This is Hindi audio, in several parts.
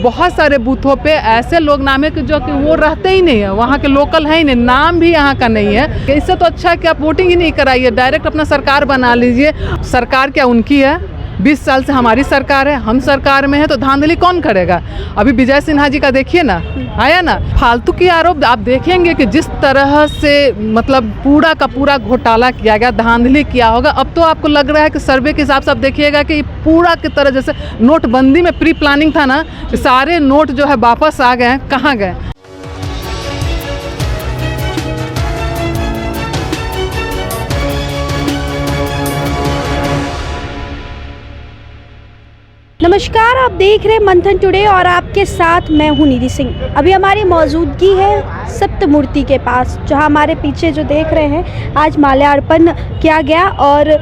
बहुत सारे बूथों पे ऐसे लोग नाम है कि जो कि वो रहते ही नहीं है, वहाँ के लोकल है ही नहीं, नाम भी यहाँ का नहीं है। इससे तो अच्छा है कि आप वोटिंग ही नहीं कराइए, डायरेक्ट अपना सरकार बना लीजिए। सरकार क्या उनकी है? 20 साल से हमारी सरकार है, हम सरकार में है, तो धांधली कौन करेगा? अभी विजय सिन्हा जी का देखिए ना, आया ना, फालतू की आरोप। आप देखेंगे कि जिस तरह से मतलब पूरा का पूरा घोटाला किया गया, धांधली किया होगा। अब तो आपको लग रहा है कि सर्वे के हिसाब से आप देखिएगा कि पूरा की तरह जैसे नोटबंदी में प्री प्लानिंग था ना, सारे नोट जो है वापस आ गए। कहाँ गए? नमस्कार, आप देख रहे हैं मंथन टुडे और आपके साथ मैं हूं निधि सिंह। अभी हमारी मौजूदगी है सप्तमूर्ति के पास, जहां हमारे पीछे जो देख रहे हैं आज माल्यार्पण किया गया और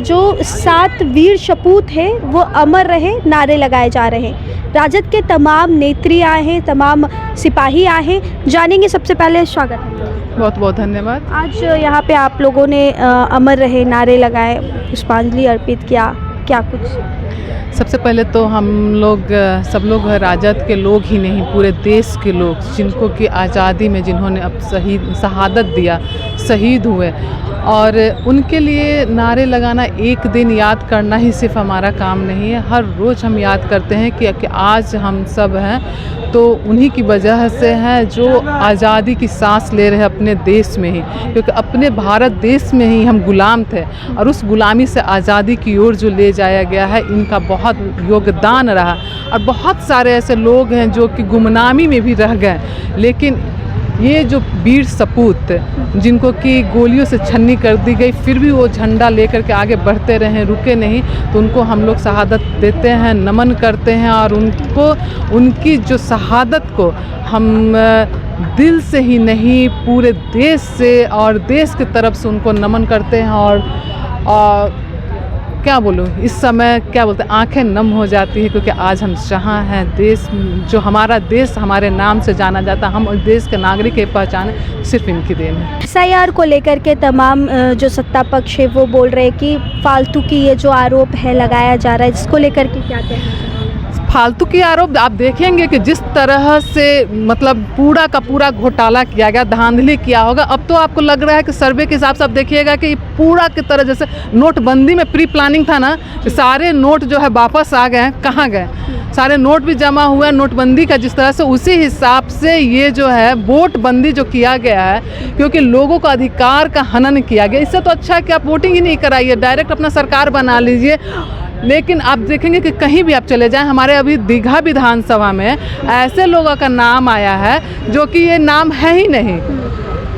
जो 7 वीर सपूत हैं वो अमर रहे नारे लगाए जा रहे हैं। राजद के तमाम नेत्री आए हैं, तमाम सिपाही आए हैं। जानेंगे, सबसे पहले स्वागत है। बहुत बहुत धन्यवाद। आज यहाँ पे आप लोगों ने अमर रहे नारे लगाए, पुष्पांजलि अर्पित किया, क्या कुछ? सबसे पहले तो हम लोग सब लोग राजद के लोग ही नहीं, पूरे देश के लोग जिनको कि आज़ादी में जिन्होंने अब शहादत दिया, शहीद हुए, और उनके लिए नारे लगाना, एक दिन याद करना ही सिर्फ हमारा काम नहीं है। हर रोज़ हम याद करते हैं कि आज हम सब हैं तो उन्हीं की वजह से हैं जो आज़ादी की सांस ले रहे हैं अपने देश में ही, क्योंकि अपने भारत देश में ही हम गुलाम थे और उस गुलामी से आज़ादी की ओर जो ले जाया गया है, इनका बहुत योगदान रहा। और बहुत सारे ऐसे लोग हैं जो कि गुमनामी में भी रह गए, लेकिन ये जो वीर सपूत जिनको कि गोलियों से छन्नी कर दी गई, फिर भी वो झंडा लेकर के आगे बढ़ते रहे, रुके नहीं, तो उनको हम लोग शहादत देते हैं, नमन करते हैं। और उनको, उनकी जो शहादत को हम दिल से ही नहीं, पूरे देश से और देश की तरफ से उनको नमन करते हैं। और क्या बोलूँ, इस समय क्या बोलते हैं, आंखें नम हो जाती है, क्योंकि आज हम जहाँ हैं, देश जो हमारा देश हमारे नाम से जाना जाता है, हम देश के नागरिक की पहचान सिर्फ इनकी देन है। SIR को लेकर के तमाम जो सत्ता पक्ष है वो बोल रहे हैं कि फालतू की ये जो आरोप है लगाया जा रहा है, इसको लेकर के क्या कहना है? फालतू की आरोप। आप देखेंगे कि जिस तरह से मतलब पूरा का पूरा घोटाला किया गया, धांधली किया होगा। अब तो आपको लग रहा है कि सर्वे के हिसाब से आप देखिएगा कि पूरा की तरह जैसे नोटबंदी में प्री प्लानिंग था ना, सारे नोट जो है वापस आ गए। कहाँ गए? सारे नोट भी जमा हुए नोटबंदी का जिस तरह से, उसी हिसाब से ये जो है वोट बंदी जो किया गया है, क्योंकि लोगों का अधिकार का हनन किया गया। इससे तो अच्छा है कि आप वोटिंग ही नहीं कराइए, डायरेक्ट अपना सरकार बना लीजिए। लेकिन आप देखेंगे कि कहीं भी आप चले जाएं, हमारे अभी दीघा विधानसभा में ऐसे लोगों का नाम आया है जो कि ये नाम है ही नहीं,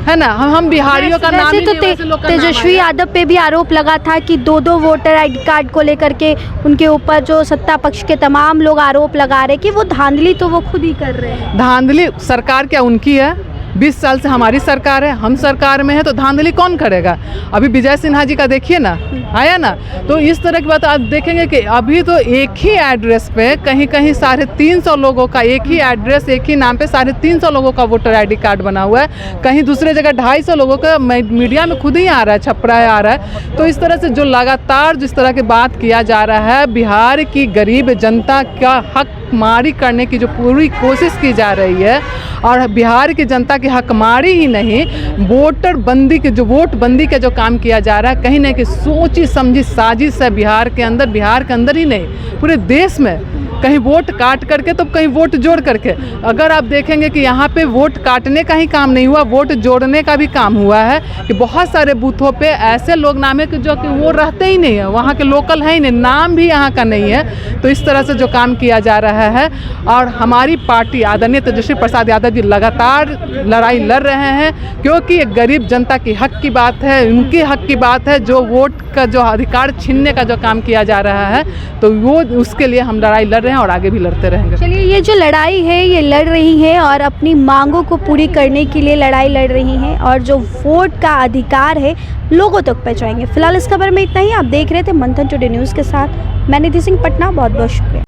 है ना। हम बिहारियों का नाम ही नहीं, वैसे लोग का तेजस्वी यादव पे भी आरोप लगा था कि 2-2 वोटर ID कार्ड को लेकर के उनके ऊपर जो सत्ता पक्ष के तमाम लोग आरोप लगा रहे कि वो धांधली तो वो खुद ही कर रहे हैं। धांधली सरकार क्या उनकी है? 20 साल से हमारी सरकार है, हम सरकार में है, तो धांधली कौन करेगा? अभी विजय सिन्हा जी का देखिए ना, आया ना, तो इस तरह की बात आप देखेंगे कि अभी तो एक ही एड्रेस पे कहीं कहीं 350 लोगों का, एक ही एड्रेस, एक ही नाम पे 350 लोगों का वोटर ID कार्ड बना हुआ है। कहीं दूसरे जगह 250 लोगों का मीडिया में खुद ही आ रहा है, छपरा आ रहा है। तो इस तरह से जो लगातार जिस तरह की बात किया जा रहा है, बिहार की गरीब जनता का हक मारी करने की जो पूरी कोशिश की जा रही है, और बिहार की जनता की हकमारी ही नहीं, वोटर बंदी के जो वोट बंदी का जो काम किया जा रहा है, कहीं ना कहीं सोची समझी साजिश है बिहार के अंदर ही नहीं, पूरे देश में। कहीं वोट काट करके तो कहीं वोट जोड़ करके। अगर आप देखेंगे कि यहाँ पे वोट काटने का ही काम नहीं हुआ, वोट जोड़ने का भी काम हुआ है, कि बहुत सारे बूथों पे ऐसे लोग नाम है कि जो कि वो रहते ही नहीं है, वहाँ के लोकल है ही नहीं, नाम भी यहाँ का नहीं है। तो इस तरह से जो काम किया जा रहा है, और हमारी पार्टी आदरणीय तेजस्वी प्रसाद यादव जी लगातार लड़ाई लड़ रहे हैं, क्योंकि एक गरीब जनता की हक की बात है, उनके हक की बात है, जो वोट का जो अधिकार छीनने का जो काम किया जा रहा है, तो वो उसके लिए हम लड़ाई लड़ रहे हैं और आगे भी लड़ते रहेंगे। चलिए, ये जो लड़ाई है ये लड़ रही है और अपनी मांगों को पूरी करने के लिए लड़ाई लड़ रही हैं, और जो वोट का अधिकार है लोगों तक पहुंचाएंगे। फिलहाल इस खबर में इतना ही। आप देख रहे थे मंथन टुडे न्यूज़ के साथ मैं निधि सिंह, पटना। बहुत बहुत शुक्रिया।